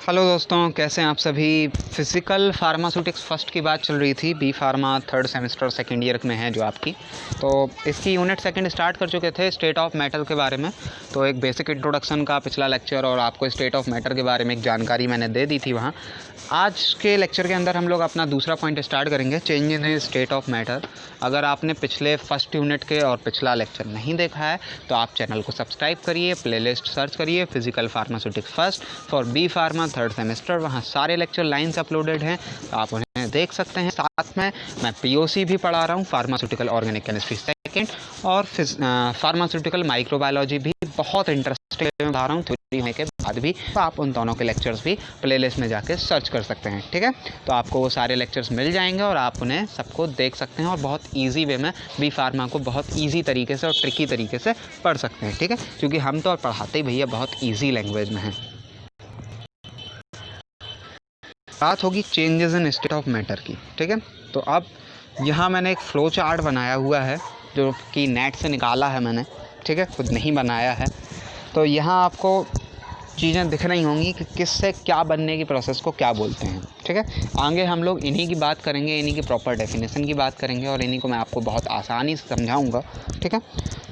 Hello दोस्तों, कैसे हैं आप सभी। फिज़िकल फार्मास्यूटिक्स फर्स्ट की बात चल रही थी। B pharma third semester second year में है जो आपकी, तो इसकी यूनिट सेकंड स्टार्ट कर चुके थे स्टेट ऑफ मैटर के बारे में। तो एक बेसिक इंट्रोडक्शन का पिछला लेक्चर और आपको स्टेट ऑफ मैटर के बारे में एक जानकारी मैंने दे दी थी वहाँ। आज के लेक्चर के अंदर हम लोग अपना दूसरा पॉइंट स्टार्ट करेंगे, change in state of matter. अगर आपने पिछले फर्स्ट यूनिट के और पिछला लेक्चर नहीं देखा है तो आप चैनल को सब्सक्राइब करिए, प्लेलिस्ट सर्च करिए physical pharmaceutics first for B pharma third semester. वहाँ सारे लेक्चर लाइन से अपलोडेड हैं, तो आप उन्हें देख सकते हैं। साथ में मैं पीओसी भी पढ़ा रहा हूँ, फार्मास्यूटिकल ऑर्गेनिक केमिस्ट्री सेकेंड, और फार्मास्यूटिकल माइक्रोबायोलॉजी भी बहुत इंटरेस्टिंग पढ़ा रहा हूँ थ्योरी होने के बाद भी। तो आप उन दोनों के लेक्चर्स भी प्लेलिस्ट में जाके सर्च कर सकते हैं, ठीक है। तो आपको वो सारे लेक्चर्स मिल जाएंगे और आप उन्हें सबको देख सकते हैं और बहुत ईजी वे में बी फार्मा को बहुत ईजी तरीके से और ट्रिकी तरीके से पढ़ सकते हैं, ठीक है। क्योंकि हम तो पढ़ाते ही भैया बहुत ईजी लैंग्वेज में हैं। बात होगी changes in state of matter की, ठीक है। तो अब यहाँ मैंने एक फ्लो चार्ट बनाया हुआ है जो कि नेट से निकाला है मैंने, ठीक है, खुद नहीं बनाया है। तो यहाँ आपको चीज़ें दिख रही होंगी कि किससे क्या बनने की प्रोसेस को क्या बोलते हैं, ठीक है। आगे हम लोग इन्हीं की बात करेंगे, इन्हीं की प्रॉपर डेफिनेशन की बात करेंगे और इन्हीं को मैं आपको बहुत आसानी से समझाऊंगा, ठीक है।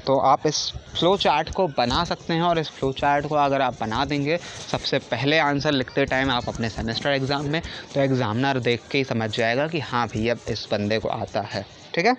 तो आप इस फ्लो चार्ट को बना सकते हैं और इस फ्लो चार्ट को अगर आप बना देंगे सबसे पहले आंसर लिखते टाइम आप अपने सेमेस्टर एग्ज़ाम में, तो एग्ज़ामिनर देख के ही समझ जाएगा कि हाँ भैया इस बंदे को आता है, ठीक है।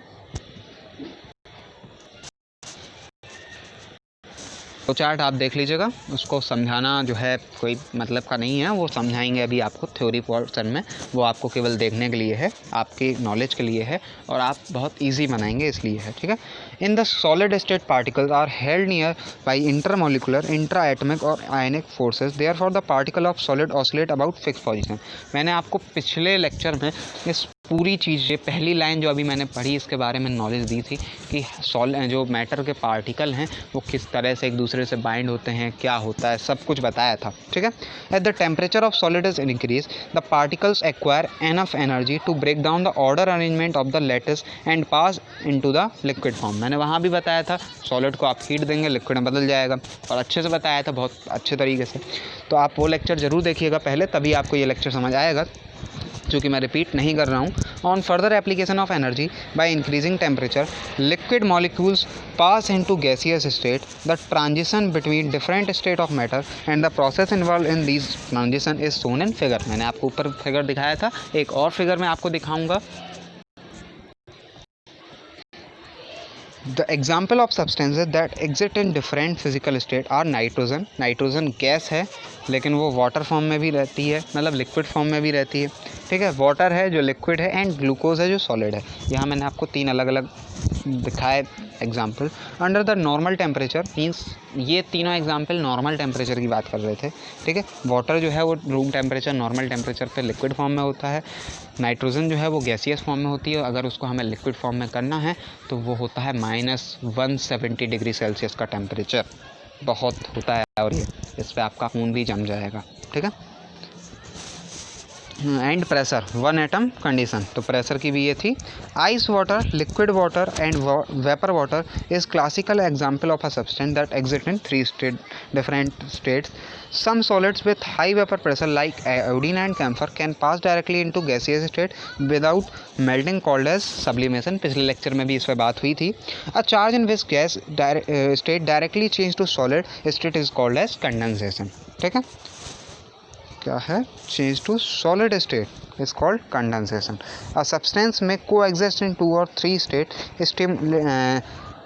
तो चार्ट आप देख लीजिएगा, उसको समझाना जो है कोई मतलब का नहीं है, वो समझाएंगे अभी आपको थ्योरी पोर्शन में। वो आपको केवल देखने के लिए है, आपकी नॉलेज के लिए है और आप बहुत इजी बनाएंगे इसलिए है, ठीक है। In the solid state particles are held nearby intermolecular intra atomic और ionic forces, there for the particle of solid oscillate about fix position. मैंने आपको पिछले लेक्चर में इस पूरी चीज़, ये पहली लाइन जो अभी मैंने पढ़ी इसके बारे में नॉलेज दी थी कि जो मैटर के पार्टिकल हैं वो किस तरह से एक दूसरे से बाइंड होते हैं, क्या होता है, सब कुछ बताया था, ठीक है। At the temperature of solid is increase the particles acquire enough energy to break down the order arrangement of the lattice and pass into the liquid form. मैंने वहाँ भी बताया था सॉलिड को आप हीट देंगे लिक्विड में बदल जाएगा, और अच्छे से बताया था, बहुत अच्छे तरीके से। तो आप वो लेक्चर ज़रूर देखिएगा पहले, तभी आपको ये लेक्चर समझ आएगा, जो कि मैं रिपीट नहीं कर रहा हूँ। On further application of energy by increasing temperature liquid molecules pass into gaseous state, the transition between different state of matter and the process involve in these transition is shown in figure. मैंने आपको ऊपर figure दिखाया था, एक और figure मैं आपको दिखाऊंगा। The example of substances that exist in different physical state are nitrogen. Nitrogen gas है लेकिन वो वाटर फॉर्म में भी रहती है, मतलब लिक्विड फॉर्म में भी रहती है, ठीक है। वाटर है जो लिक्विड है एंड ग्लूकोज है जो सॉलिड है। यहाँ मैंने आपको तीन अलग अलग दिखाए example. Under the normal temperature means ये तीनों एग्जाम्पल नॉर्मल टेम्परेचर की बात कर रहे थे, ठीक है। वाटर जो है वो रूम टेम्परेचर नॉर्मल टेम्परेचर पे लिक्विड फॉर्म में होता है। नाइट्रोजन जो है वो गैसियस फॉर्म में होती है, अगर उसको हमें लिक्विड फॉर्म में करना है तो वो होता है -170 डिग्री सेल्सियस का टेम्परेचर, बहुत होता है और ये इस पर आपका खून भी जम जाएगा, ठीक है। एंड प्रेशर 1 एटम कंडीशन, तो प्रेशर की भी ये थी। Ice water, liquid water and vapour water is classical example of a substance that exist in 3 different states. Some solids with high vapour pressure like iodine and camphor can pass directly into gaseous state without melting, called as sublimation. पिछले lecture में भी इस पर बात हुई थी। A change in which gas state directly change to solid state is called as condensation, ठीक है। क्या है? Change to solid state is called condensation. A substance में coexist in 2 or 3 state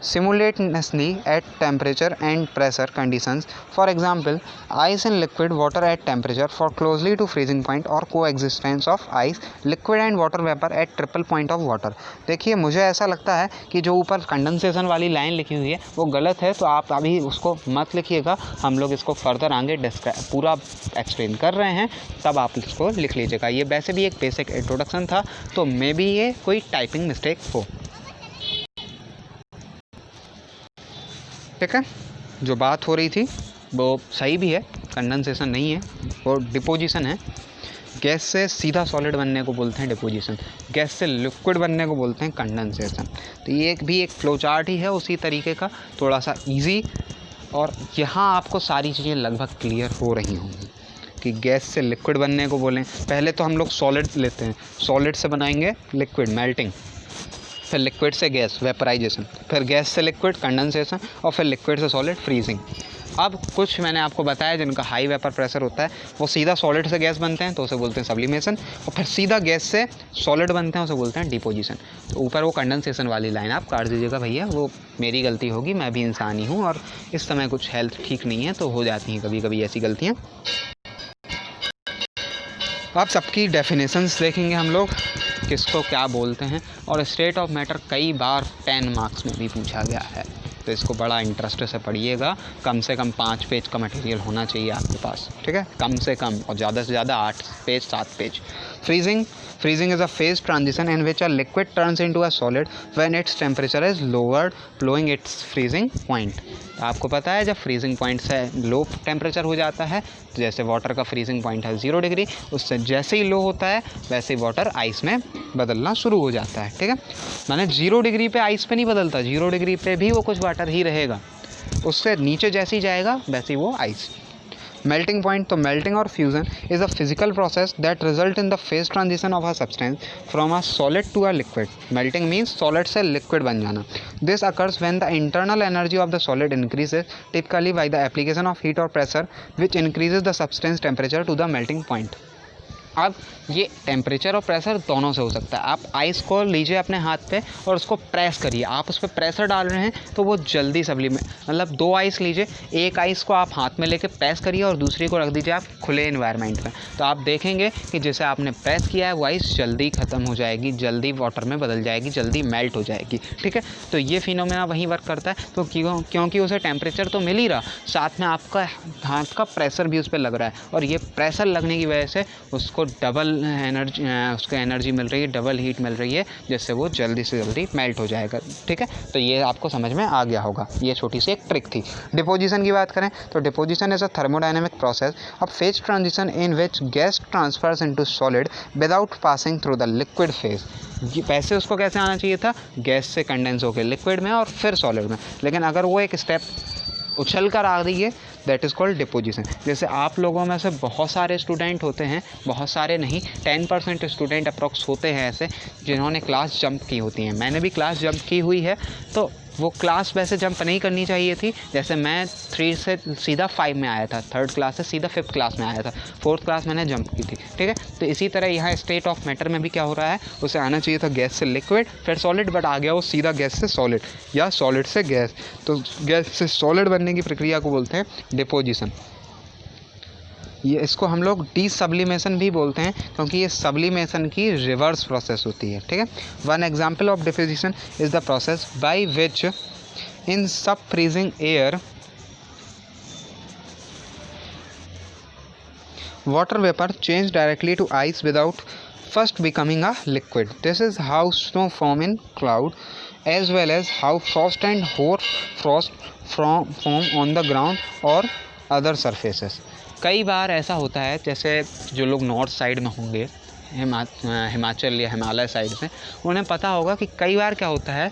simultaneously at temperature and pressure conditions. For example, ice and liquid water at temperature for closely to freezing point or coexistence of ice, liquid and water vapor at triple point of water. देखिए मुझे ऐसा लगता है कि जो ऊपर condensation वाली line लिखी हुई है वो गलत है, तो आप अभी उसको मत लिखिएगा, हम लोग इसको फर्दर आगे पूरा एक्सप्लेन कर रहे हैं, तब आप इसको लिख लीजिएगा। ये वैसे भी एक बेसिक इंट्रोडक्शन था, तो मे बी ये कोई टाइपिंग मिस्टेक हो, ठीक है। जो बात हो रही थी वो सही भी है, कंडेंसेशन नहीं है, वो डिपोजिशन है। गैस से सीधा सॉलिड बनने को बोलते हैं डिपोजिशन, गैस से लिक्विड बनने को बोलते हैं कंडेंसेशन। तो ये भी एक फ्लो चार्ट ही है उसी तरीके का, थोड़ा सा इजी, और यहाँ आपको सारी चीज़ें लगभग क्लियर हो रही होंगी। कि गैस से लिक्विड बनने को बोलें, पहले तो हम लोग सॉलिड लेते हैं, सॉलिड से बनाएंगे लिक्विड मेल्टिंग, फिर लिक्विड से गैस वेपराइजेशन, फिर गैस से लिक्विड कंडेंसेशन, और फिर लिक्विड से सॉलिड फ्रीजिंग। अब कुछ मैंने आपको बताया जिनका हाई वेपर प्रेशर होता है वो सीधा सॉलिड से गैस बनते हैं तो उसे बोलते हैं सब्लिमेशन, और फिर सीधा गैस से सॉलिड बनते हैं उसे बोलते हैं डिपोजिशन। तो ऊपर वो कंडेंसेशन वाली लाइन आप काट दीजिएगा भैया, वो मेरी गलती होगी, मैं भी इंसान ही हूँ और इस समय कुछ हेल्थ ठीक नहीं है तो हो जाती हैं कभी कभी ऐसी गलतियाँ। आप सबकी डेफिनेशंस देखेंगे हम लोग किसको क्या बोलते हैं, और स्टेट ऑफ मैटर कई बार 10 मार्क्स में भी पूछा गया है, तो इसको बड़ा इंटरेस्ट से पढ़िएगा। कम से कम 5 पेज का मटेरियल होना चाहिए आपके पास, ठीक है, कम से कम, और ज़्यादा से ज़्यादा 8 page 7 page. Freezing is a phase transition in which a liquid turns into a solid when its temperature is lowered, blowing its freezing point। आपको पता है जब फ्रीजिंग पॉइंट से लो टेम्परेचर हो जाता है, तो जैसे वाटर का फ्रीजिंग पॉइंट है 0 डिग्री, उससे जैसे ही लो होता है वैसे ही वाटर आइस में बदलना शुरू हो जाता है, ठीक है। माने 0 डिग्री पे आइस पे नहीं बदलता, 0 डिग्री पे भी वो कुछ वाटर ही रहेगा, उससे नीचे जैसे ही जाएगा वैसे ही वो आइस। मेल्टिंग पॉइंट, तो मेल्टिंग और fusion is a physical process that result in the phase transition of a substance from a solid to a liquid. Melting means solid से लिक्विड बन जाना। This occurs when the internal energy of the solid increases, typically by the application of heat और pressure which increases the substance temperature to the melting point. अब ये temperature और pressure दोनों से हो सकता है। आप आइस को लीजिए अपने हाथ पे और उसको प्रेस करिए, आप उस पर प्रेशर डाल रहे हैं तो वो जल्दी मतलब 2 आइस लीजिए, एक आइस को आप हाथ में लेके प्रेस करिए और दूसरी को रख दीजिए आप खुले इन्वायरमेंट में, तो आप देखेंगे कि जैसे आपने प्रेस किया है वो आइस जल्दी ख़त्म हो जाएगी, जल्दी वाटर में बदल जाएगी, जल्दी मेल्ट हो जाएगी, ठीक है। तो ये फिनोमेना वहीं वर्क करता है, तो क्योंकि उसे टेम्परेचर तो मिल ही रहा, साथ में आपका हाथ का प्रेशर भी उस पर लग रहा है, और ये प्रेशर लगने की वजह से उसको डबल एनर्जी, उसको एनर्जी मिल रही है, डबल हीट मिल रही है, जिससे वो जल्दी से जल्दी मेल्ट हो जाएगा, ठीक है। तो ये आपको समझ में आ गया होगा, ये छोटी सी एक ट्रिक थी। डिपोजिशन की बात करें तो deposition is a thermodynamic process of phase transition in which gas transfers into solid without passing through the liquid phase. वैसे उसको कैसे आना चाहिए था, गैस से कंडेंस होकर लिक्विड में और फिर सॉलिड में, लेकिन अगर वो एक स्टेप उछल कर आ रही है दैट इज़ कॉल्ड डिपोजिशन। जैसे आप लोगों में से बहुत सारे स्टूडेंट होते हैं, बहुत सारे नहीं, 10% स्टूडेंट अप्रॉक्स होते हैं ऐसे जिन्होंने क्लास जंप की होती हैं। मैंने भी क्लास जंप की हुई है, तो वो क्लास वैसे जंप नहीं करनी चाहिए थी। जैसे मैं 3 से सीधा 5 में आया था, 3rd क्लास से सीधा 5th क्लास में आया था, 4th क्लास मैंने जंप की थी, ठीक है। तो इसी तरह यहाँ स्टेट ऑफ मैटर में भी क्या हो रहा है, उसे आना चाहिए था गैस से लिक्विड फिर सॉलिड, बट आ गया वो सीधा गैस से सॉलिड या सॉलिड से गैस। तो गैस से सॉलिड बनने की प्रक्रिया को बोलते हैं डिपोजिशन। ये इसको हम लोग डी सब्लिमेशन भी बोलते हैं क्योंकि ये सब्लिमेशन की रिवर्स प्रोसेस होती है, ठीक है। One example of deposition is the process by which in sub freezing air water vapor change directly to ice without first becoming a liquid. This is how snow form in cloud, as well as how frost and hoarfrost form on the ground or other surfaces. कई बार ऐसा होता है, जैसे जो लोग north side में होंगे, हिमाचल या हिमालय साइड में, उन्हें पता होगा कि कई बार क्या होता है,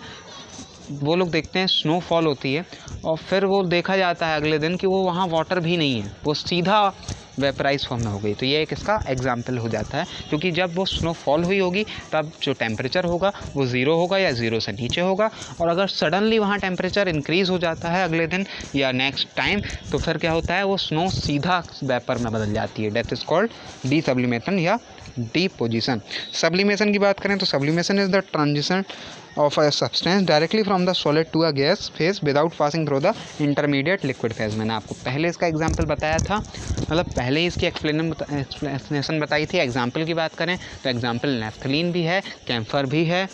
वो लोग देखते हैं स्नोफॉल होती है और फिर वो देखा जाता है अगले दिन कि वो वहाँ वाटर भी नहीं है, वो सीधा वेपराइज फॉर्म में हो गई। तो ये एक इसका एग्जाम्पल हो जाता है, क्योंकि जब वो स्नोफॉल हुई होगी तब जो टेम्परेचर होगा वो 0 होगा या 0 से नीचे होगा, और अगर सडनली वहाँ टेम्परेचर इंक्रीज़ हो जाता है अगले दिन या नेक्स्ट टाइम, तो फिर क्या होता है, वो स्नो सीधा वेपर में बदल जाती है। That is called D sublimation या डिपोजिशन। सब्लिमेशन की बात करें तो sublimation is the transition of a substance directly from the solid to a gas phase without passing through the intermediate liquid phase। मैंने आपको पहले इसका एग्जांपल बताया था, मतलब पहले ही इसकी एक्सप्लेनेशन बताई थी। एग्जांपल की बात करें तो एग्जांपल नेफ्थलीन भी है, कैम्फर भी है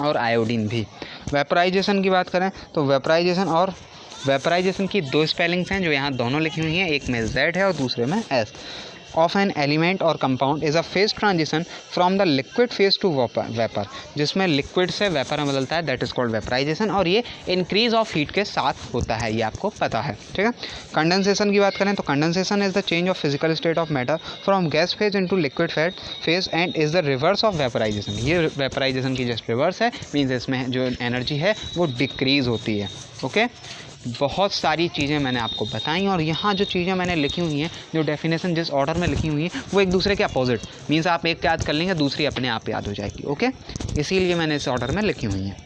और आयोडीन भी। वेपराइजेशन की बात करें तो वेपराइजेशन की 2 स्पेलिंग्स हैं जो यहाँ दोनों लिखी हुई हैं, एक में Z है और दूसरे में S। ऑफ एन एलिमेंट और compound is a phase transition from the liquid phase two vapour, जिसमें लिक्विड से वेपर में बदलता है, दैट इज़ कॉल्ड वेपराइजेशन, और ये इंक्रीज ऑफ हीट के साथ होता है, ये आपको पता है, ठीक है। कंडेंसेशन की बात करें तो condensation is the change of physical state of matter from gas phase into liquid phase and is the reverse of vaporisation. ये वेपराइजेशन की जस्ट रिवर्स है, मीन्स इसमें जो एनर्जी है वो डिक्रीज होती है, ओके। बहुत सारी चीज़ें मैंने आपको बताई और यहाँ जो चीज़ें मैंने लिखी हुई हैं, जो डेफिनेशन जिस ऑर्डर में लिखी हुई हैं, वो एक दूसरे के अपोजिट मीन्स आप एक याद कर लेंगे दूसरी अपने आप याद हो जाएगी। ओके, इसीलिए मैंने इस ऑर्डर में लिखी हुई हैं।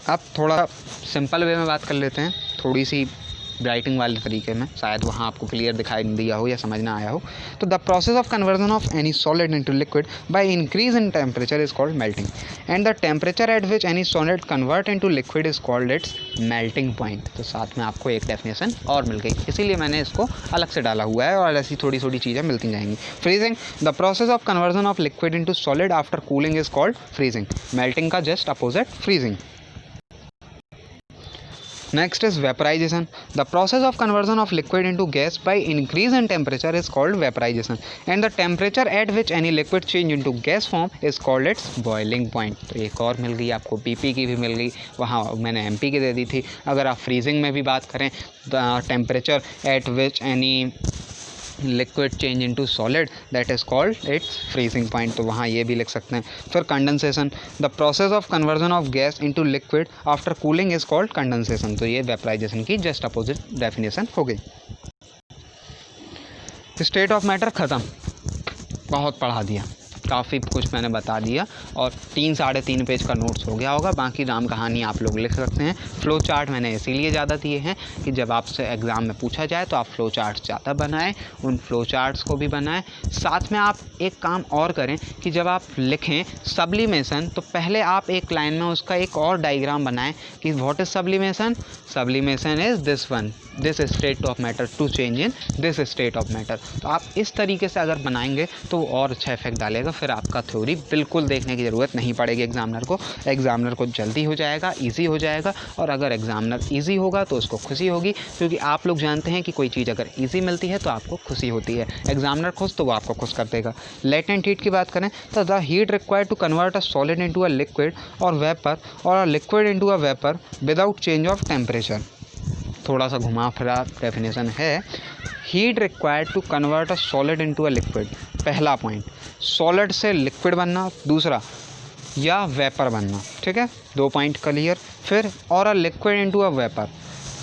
अब थोड़ा सिंपल वे में बात कर लेते हैं, थोड़ी सी राइटिंग वाले तरीके में, शायद वहाँ आपको क्लियर दिखाई दिया हो या समझ ना आया हो। तो the process of conversion of any solid into liquid by increase in temperature is called melting and the temperature at which any solid convert into liquid is called its melting point. तो साथ में आपको एक definition और मिल गई, इसीलिए मैंने इसको अलग से डाला हुआ है और ऐसी थोड़ी थोड़ी चीज़ें मिलती जाएंगी। Freezing, the process of conversion of liquid into solid after cooling is called freezing. Melting का just opposite freezing. Next is vaporization. The process of conversion of liquid into gas by increase in temperature is called vaporization and the temperature at which any liquid change into gas form is called its boiling point. तो एक और मिल गई आपको, BP की भी मिल गई, वहाँ मैंने MP की दे दी थी। अगर आप फ्रीजिंग में भी बात करें, the temperature at which any liquid change into solid that is called its freezing point, तो वहाँ ये भी लिख सकते हैं। फिर condensation, the process of conversion of gas into liquid after cooling is called condensation. तो ये वेपराइजेशन की जस्ट अपोजिट डेफिनेशन हो गई। स्टेट ऑफ मैटर ख़त्म, बहुत पढ़ा दिया, काफ़ी कुछ मैंने बता दिया और 3-3.5 पेज का नोट्स हो गया होगा। बाकी राम कहानी आप लोग लिख सकते हैं। फ़्लो चार्ट मैंने इसीलिए ज़्यादा दिए हैं कि जब आपसे एग्ज़ाम में पूछा जाए तो आप फ़्लो चार्ट्स ज़्यादा बनाएं, उन फ़्लो चार्ट्स को भी बनाएं। साथ में आप एक काम और करें कि जब आप लिखें सब्लिमेशन तो पहले आप एक लाइन में उसका एक और डायग्राम बनाएं कि what is sublimation. Sublimation is this one, this state of matter to change in this state of matter. तो आप इस तरीके से अगर बनाएंगे तो और अच्छा इफेक्ट डालेगा, फिर आपका थ्योरी बिल्कुल देखने की ज़रूरत नहीं पड़ेगी एग्जामिनर को जल्दी हो जाएगा, इजी हो जाएगा। और अगर एग्जामिनर इजी होगा तो उसको खुशी होगी, क्योंकि आप लोग जानते हैं कि कोई चीज़ अगर इजी मिलती है तो आपको खुशी होती है। एग्जामिनर खुश तो वो आपको खुश कर देगा। लेटेंट हीट की बात करें तो the heat required to convert a solid into a liquid और वेपर और a liquid into a vapour without change of temperature. थोड़ा सा घुमा फिरा डेफिनेशन है। Heat required to convert a solid into a liquid, पहला पॉइंट सॉलिड से liquid बनना, दूसरा या वेपर बनना, ठीक है, 2 पॉइंट क्लियर। फिर और a liquid into a vapour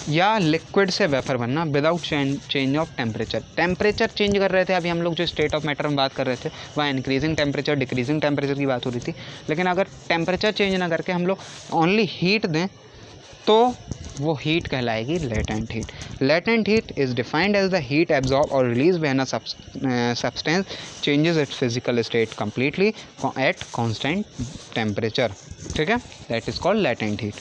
या लिक्विड से वेपर बनना without change of temperature change कर रहे थे। अभी हम लोग जो स्टेट ऑफ मैटर में बात कर रहे थे वह इंक्रीजिंग टेम्परेचर डिक्रीजिंग टेम्परेचर की बात हो रही थी, लेकिन अगर टेम्परेचर चेंज ना करके हम लोग ओनली हीट दें तो वो हीट कहलाएगी latent heat. Latent heat is defined as the heat absorb और release when a substance changes its physical state completely at constant temperature, ठीक है, that is called latent heat.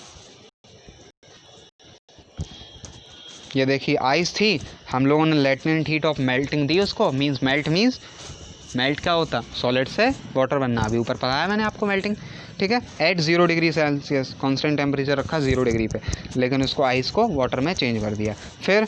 ये देखिए आइस थी, हम लोगों ने लेटेंट हीट ऑफ मेल्टिंग दी उसको, मेल्ट क्या होता, सॉलिड से वाटर बनना। अभी ऊपर पढ़ाया मैंने आपको मेल्टिंग, ठीक है। At 0 degree Celsius constant temperature रखा 0 डिग्री पे, लेकिन उसको आइस को वाटर में चेंज कर दिया। फिर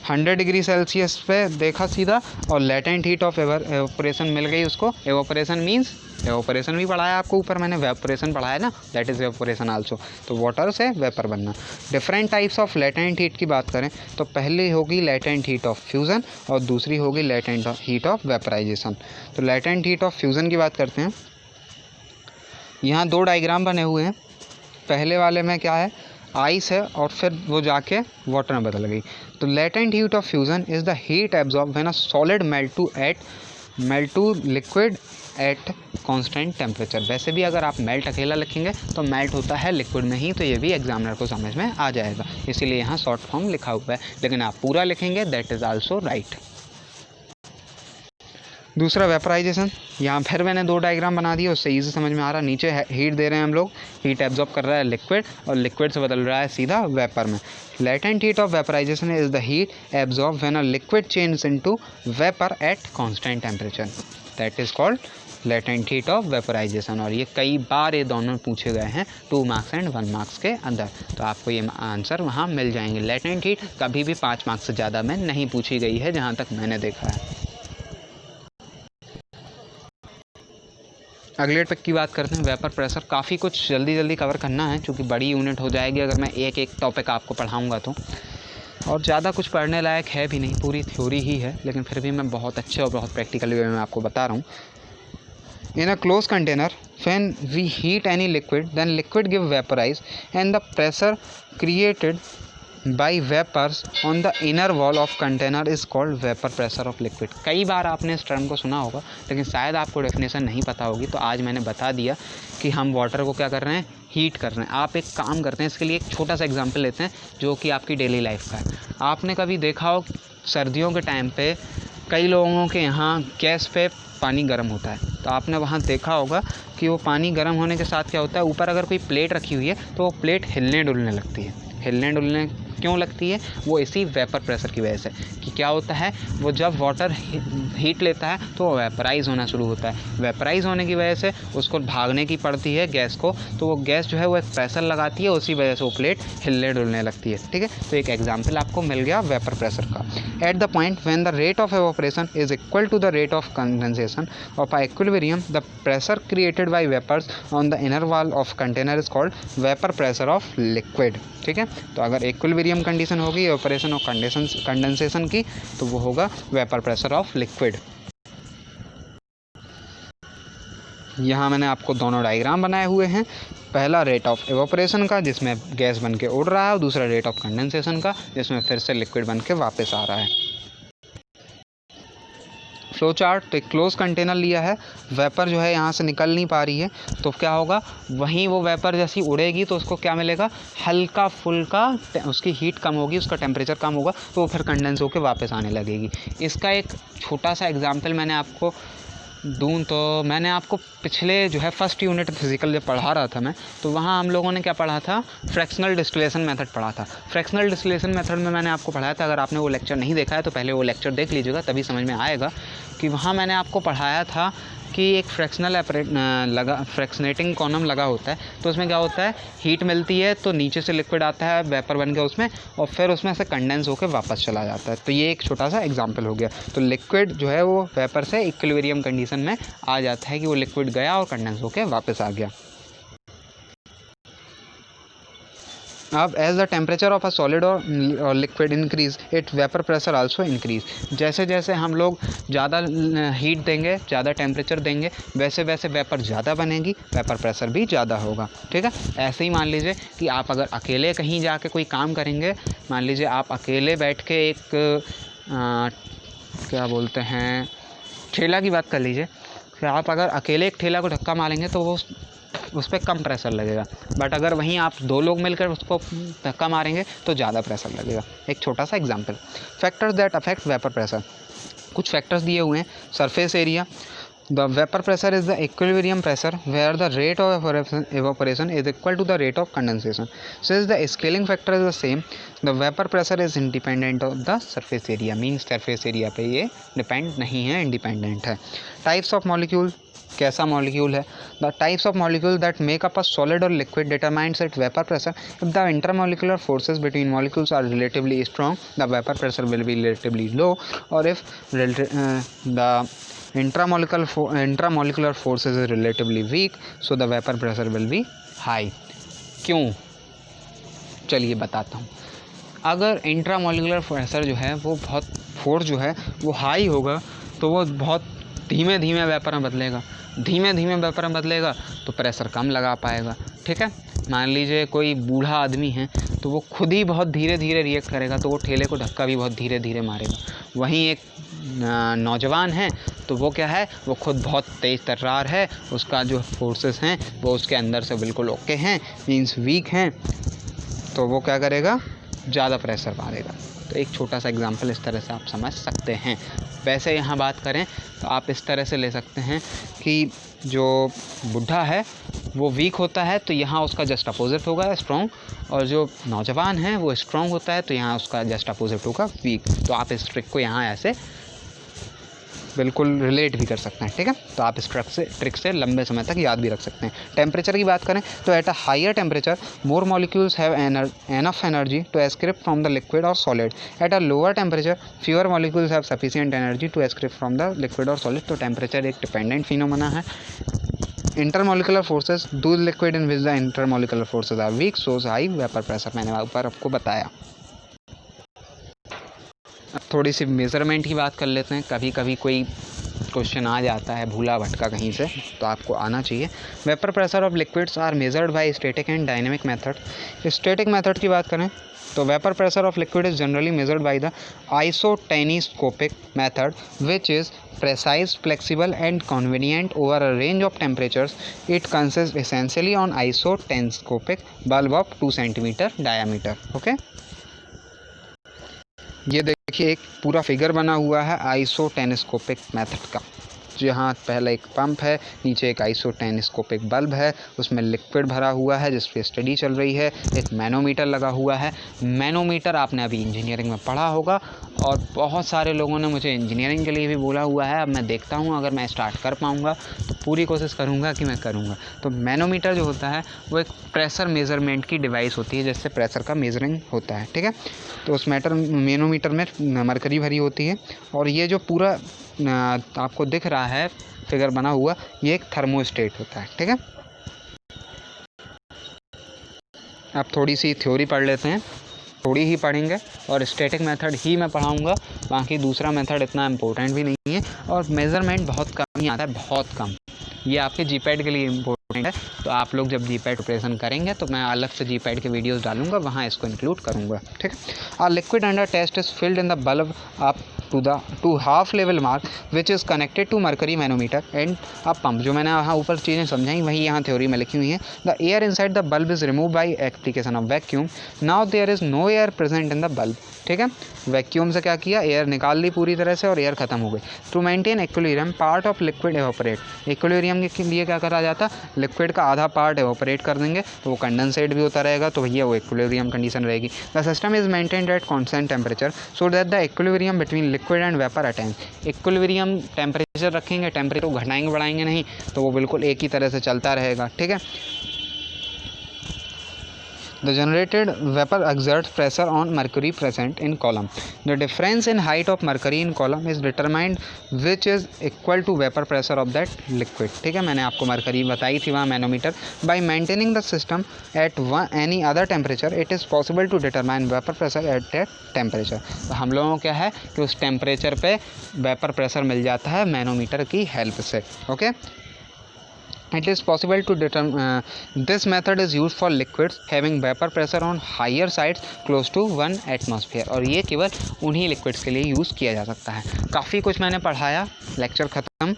100 डिग्री सेल्सियस पे देखा सीधा और लेटेंट हीट ऑफ एवापोरेशन मिल गई उसको। एवापोरेशन मीन्स एवापोरेशन भी पढ़ाया आपको ऊपर मैंने, वेपोरेशन पढ़ाया ना, दैट इज़ वेपोरेशन आल्सो। तो वाटर से वेपर बनना। Different types of latent heat की बात करें तो पहली होगी लेटेंट हीट ऑफ फ्यूज़न और दूसरी होगी लेटेंट हीट ऑफ वेपराइजेशन। तो लेटेंट हीट ऑफ फ्यूज़न की बात करते हैं। यहाँ 2 डायग्राम बने हुए हैं। पहले वाले में क्या है, आइस है और फिर वो जाके वाटर में बदल गई। तो latent heat of fusion is the heat absorb when a solid melt to liquid at constant temperature. वैसे भी अगर आप मेल्ट अकेला लिखेंगे तो मेल्ट होता है लिक्विड में ही, तो ये भी एग्जामिनर को समझ में आ जाएगा, इसीलिए यहाँ शॉर्ट फॉर्म लिखा हुआ है। लेकिन आप पूरा लिखेंगे दैट इज़ आल्सो राइट। दूसरा वेपराइजेशन, यहाँ फिर मैंने 2 डायग्राम बना दिए, उससे ईजी समझ में आ रहा। नीचे हीट दे रहे हैं हम लोग, हीट एब्जॉर्ब कर रहा है लिक्विड और लिक्विड से बदल रहा है सीधा वेपर में। Latent heat of vaporisation is the heat absorb when a liquid change into vapour at constant temperature, that is called latent heat of vaporisation. और ये कई बार ये दोनों पूछे गए हैं 2 मार्क्स एंड 1 मार्क्स के अंदर, तो आपको ये आंसर वहाँ मिल जाएंगे। लेटेंट हीट कभी भी 5 मार्क्स से ज़्यादा में नहीं पूछी गई है जहाँ तक मैंने देखा है। अगले टॉपिक की बात करते हैं, वेपर प्रेशर। काफ़ी कुछ जल्दी कवर करना है क्योंकि बड़ी यूनिट हो जाएगी अगर मैं एक टॉपिक आपको पढ़ाऊँगा तो, और ज़्यादा कुछ पढ़ने लायक है भी नहीं, पूरी थ्योरी ही है, लेकिन फिर भी मैं बहुत अच्छे और बहुत प्रैक्टिकल वे में आपको बता रहा हूँ। In a closed container, when we heat any liquid, then liquid give vaporize and the pressure created by vapors on the inner wall of container is called vapor pressure of liquid। कई बार आपने इस term को सुना होगा, लेकिन शायद आपको definition नहीं पता होगी, तो आज मैंने बता दिया कि हम वाटर को क्या कर रहे हैं, हीट कर रहे हैं। आप एक काम करते हैं, इसके लिए एक छोटा सा एग्जांपल लेते हैं जो कि आपकी डेली लाइफ का है। आपने कभी देखा हो सर्दियों के टाइम पे कई लोगों के यहाँ गैस पे पानी गर्म होता है, तो आपने वहाँ देखा होगा कि वो पानी गर्म होने के साथ क्या होता है, ऊपर अगर कोई प्लेट रखी हुई है तो वो प्लेट हिलने डुलने लगती है। हिलने डुलने क्यों लगती है? वो इसी वेपर प्रेशर की वजह से कि क्या होता है, वो जब वाटर हीट लेता है तो वो वेपराइज़ होना शुरू होता है। वेपराइज़ होने की वजह से उसको भागने की पड़ती है गैस को, तो वो गैस जो है वो एक प्रेशर लगाती है, उसी वजह से वो प्लेट हिलने डुलने लगती है। ठीक है, तो एक एग्जाम्पल आपको मिल गया वेपर प्रेशर का। At the point when the rate of evaporation is equal to the rate of condensation of equilibrium, the pressure created by vapours on the inner wall of container is called vapour pressure of liquid. ठीक है, तो अगर equilibrium condition होगी evaporation और condensation की, तो वो होगा वेपर प्रेशर ऑफ लिक्विड। यहाँ मैंने आपको दोनों डायग्राम बनाए हुए हैं, पहला रेट ऑफ एवापोरेशन का जिसमें गैस बन के उड़ रहा है, और दूसरा रेट ऑफ कंडेंसेशन का जिसमें फिर से लिक्विड बन के वापस आ रहा है। फ्लो चार्ट, तो एक क्लोज कंटेनर लिया है, वेपर जो है यहाँ से निकल नहीं पा रही है, तो क्या होगा, वहीं वो वेपर जैसी उड़ेगी तो उसको क्या मिलेगा, हल्का फुल्का उसकी हीट कम होगी, उसका टेम्परेचर कम होगा, तो वो फिर कंडेंस होकर वापस आने लगेगी। इसका एक छोटा सा एग्जांपल मैंने आपको दूँ तो मैंने आपको पिछले जो है फर्स्ट यूनिट फिजिकल जब पढ़ा रहा था मैं, तो वहाँ हम लोगों ने क्या पढ़ा था, फ्रैक्शनल डिस्टिलेशन मेथड पढ़ा था। फ्रैक्शनल डिस्टिलेशन मेथड में मैंने आपको पढ़ाया था, अगर आपने वो लेक्चर नहीं देखा है तो पहले वो लेक्चर देख लीजिएगा, तभी समझ में आएगा कि वहाँ मैंने आपको पढ़ाया था कि एक फ्रैक्शनेटिंग कॉलम लगा होता है, तो उसमें क्या होता है, हीट मिलती है तो नीचे से लिक्विड आता है वेपर बन के उसमें, और फिर उसमें से कंडेंस होकर वापस चला जाता है। तो ये एक छोटा सा एग्जांपल हो गया। तो लिक्विड जो है वो वेपर से इक्विलिब्रियम कंडीशन में आ जाता है कि वो लिक्विड गया और कंडेंस होकर वापस आ गया। अब as the temperature of a solid और liquid increase, it vapour pressure also increase. जैसे जैसे हम लोग ज़्यादा हीट देंगे, ज़्यादा टेम्परेचर देंगे, वैसे वैसे वेपर ज़्यादा बनेगी, वेपर प्रेशर भी ज़्यादा होगा। ठीक है, ऐसे ही मान लीजिए कि आप अगर अकेले कहीं जाके कोई काम करेंगे, मान लीजिए आप अकेले बैठ के एक क्या बोलते हैं, ठेला की बात कर लीजिए, फिर आप अगर अकेले एक ठेला को धक्का मारेंगे तो वो उस पर कम प्रेशर लगेगा, बट अगर वहीं आप दो लोग मिलकर उसको धक्का मारेंगे तो ज़्यादा प्रेशर लगेगा। एक छोटा सा example, factors that affect vapour pressure, कुछ फैक्टर्स दिए हुए हैं। Surface area, the vapour pressure is the equilibrium pressure where the rate of evaporation is equal to the rate of condensation. Since the scaling factor is the same, the vapor pressure is independent of the surface area, means surface area पे ये depend नहीं है, independent है। Types of molecule, कैसा molecule है, the types of molecule that make up a solid और liquid determines it vapour pressure. If the intermolecular forces between molecules are relatively strong, the vapour pressure will be relatively low, और if the intramolecular forces is relatively weak, so the vapor pressure will be high। क्यों, चलिए बताता हूँ। अगर intramolecular pressure जो है वो बहुत, फोर्स जो है वो हाई होगा, तो वो बहुत धीमे धीमे वेपर में बदलेगा, धीमे धीमे वेपर में बदलेगा तो प्रेशर कम लगा पाएगा। ठीक है, मान लीजिए कोई बूढ़ा आदमी है तो वो खुद ही बहुत धीरे धीरे रिएक्ट करेगा, तो वो ठेले को धक्का भी बहुत धीरे धीरे मारेगा। वहीं एक नौजवान है तो वो क्या है, वो खुद बहुत तेज़ तर्रार है, उसका जो फोर्सेस हैं वो उसके अंदर से बिल्कुल ओके हैं, मीन्स वीक हैं, तो वो क्या करेगा, ज़्यादा प्रेशर मारेगा। तो एक छोटा सा एग्जांपल इस तरह से आप समझ सकते हैं। वैसे यहाँ बात करें तो आप इस तरह से ले सकते हैं कि जो बुढ़ा है वो वीक होता है तो यहाँ उसका जस्ट अपोजिट होगा स्ट्रॉन्ग, और जो नौजवान है वो स्ट्रॉन्ग होता है तो यहाँ उसका जस्ट अपोजिट होगा वीक। तो आप इस ट्रिक को यहाँ ऐसे बिल्कुल रिलेट भी कर सकते हैं। ठीक है, तो आप इस ट्रिक से लंबे समय तक याद भी रख सकते हैं। टेम्परेचर की बात करें तो at a higher temperature more molecules have enough energy to escape from the liquid और solid. At a lower temperature fewer molecules have sufficient energy to escape from the liquid और सॉलिड। तो temperature एक dependent phenomena है। Intermolecular forces, दूध liquid in which the intermolecular forces are weak shows high vapour pressure, मैंने ऊपर आपको बताया। अब थोड़ी सी मेज़रमेंट की बात कर लेते हैं। कभी कभी कोई क्वेश्चन आ जाता है भूला भटका कहीं से, तो आपको आना चाहिए। Vapour pressure of liquids are measured by static and dynamic method. Static method की बात करें तो vapour pressure of liquid is generally measured by the isoteniscopic method which is precise, flexible and convenient over a range of temperatures. It consists essentially on isotelescopic bulb of 2 cm diameter. Okay, ये देखिए एक पूरा figure बना हुआ है आइसोटेनिस्कोपिक method का। जहाँ पहले एक पंप है, नीचे एक आइसोटेनिस्कोपिक बल्ब है, उसमें लिक्विड भरा हुआ है जिस पे स्टडी चल रही है, एक मैनोमीटर लगा हुआ है। मैनोमीटर आपने अभी इंजीनियरिंग में पढ़ा होगा और बहुत सारे लोगों ने मुझे इंजीनियरिंग के लिए भी बोला हुआ है। अब मैं देखता हूँ अगर मैं स्टार्ट कर पाऊँगा तो पूरी कोशिश करूँगा कि मैं करूँगा। तो मैनोमीटर जो होता है वो एक प्रेशर मेज़रमेंट की डिवाइस होती है जिससे प्रेशर का मेजरिंग होता है, ठीक है। तो उस मैनोमीटर में मरकरी भरी होती है और ये जो पूरा आपको दिख रहा है फिगर बना हुआ, ये एक थर्मोस्टेट होता है, ठीक है। अब थोड़ी सी थ्योरी पढ़ लेते हैं, थोड़ी ही पढ़ेंगे और स्टैटिक मेथड ही मैं पढ़ाऊँगा, बाकी दूसरा मेथड इतना इम्पोर्टेंट भी नहीं है और मेज़रमेंट बहुत कम ही आता है, बहुत कम। ये आपके जीपैड के लिए इम्पोर्टेंट है, तो आप लोग जब जीपैड प्रिपरेशन करेंगे तो मैं अलग से जीपैड के वीडियोस डालूंगा, वहाँ इसको इंक्लूड करूँगा, ठीक है। A liquid under test is filled in the bulb up to half level mark which is connected to mercury manometer and a pump. जो मैंने यहाँ ऊपर चीज़ें समझाई वही यहाँ थ्योरी में लिखी हुई है। The air inside the bulb is remove by application of vacuum. Now there is no air present in the bulb, ठीक है। वैक्यूम से क्या किया, एयर निकाल ली पूरी तरह से और एयर ख़त्म हो गई। To maintain equilibrium part of liquid evaporate. Equilibrium के लिए क्या करा जाता, लिक्विड का आधा पार्ट एवापोरेट कर देंगे तो वो कंडेंसेट भी होता रहेगा, तो भैया वो इक्विलिब्रियम कंडीशन रहेगी। The system is maintained at constant temperature so that the equilibrium between liquid and vapour attain. Equilibrium temperature रखेंगे, टेम्परेचर को घटाएंगे बढ़ाएंगे नहीं, तो वो बिल्कुल एक ही तरह से चलता रहेगा, ठीक है। The generated vapor exerts pressure on mercury present in column. The difference in height of mercury in column is determined which is equal to vapor pressure of that liquid, ठीक है। मैंने आपको मरकरी बताई थी वहाँ manometer. By maintaining the system at any other temperature, it is possible to determine vapor pressure at that temperature. तो हम लोगों को क्या है कि उस टेम्परेचर पे वेपर प्रेशर मिल जाता है मैनोमीटर की हेल्प से, okay. It is possible to determine this method is used for liquids having vapor pressure on higher sides close to 1 atmosphere। और ये केवल उन्हीं लिक्विड्स के लिए यूज़ किया जा सकता है। काफ़ी कुछ मैंने पढ़ाया, लेक्चर ख़त्म।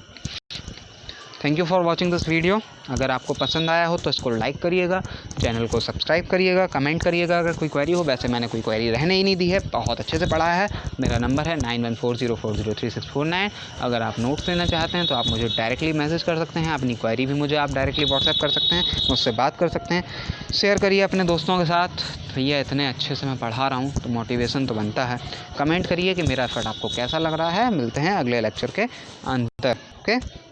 Thank you for watching this video. अगर आपको पसंद आया हो तो इसको लाइक करिएगा, चैनल को सब्सक्राइब करिएगा, कमेंट करिएगा अगर कोई क्वेरी हो। वैसे मैंने कोई क्वेरी रहने ही नहीं दी है, बहुत अच्छे से पढ़ाया है। मेरा नंबर है 9140403649। अगर आप नोट्स लेना चाहते हैं तो आप मुझे डायरेक्टली मैसेज कर सकते हैं, अपनी क्वेरी भी मुझे आप डायरेक्टली व्हाट्सएप कर सकते हैं, मुझसे बात कर सकते हैं। शेयर करिए अपने दोस्तों के साथ, भैया इतने अच्छे से मैं पढ़ा रहा हूँ तो मोटिवेशन तो बनता है। कमेंट करिए कि मेरा एफर्ट आपको कैसा लग रहा है। मिलते हैं अगले लेक्चर के अंदर, ओके।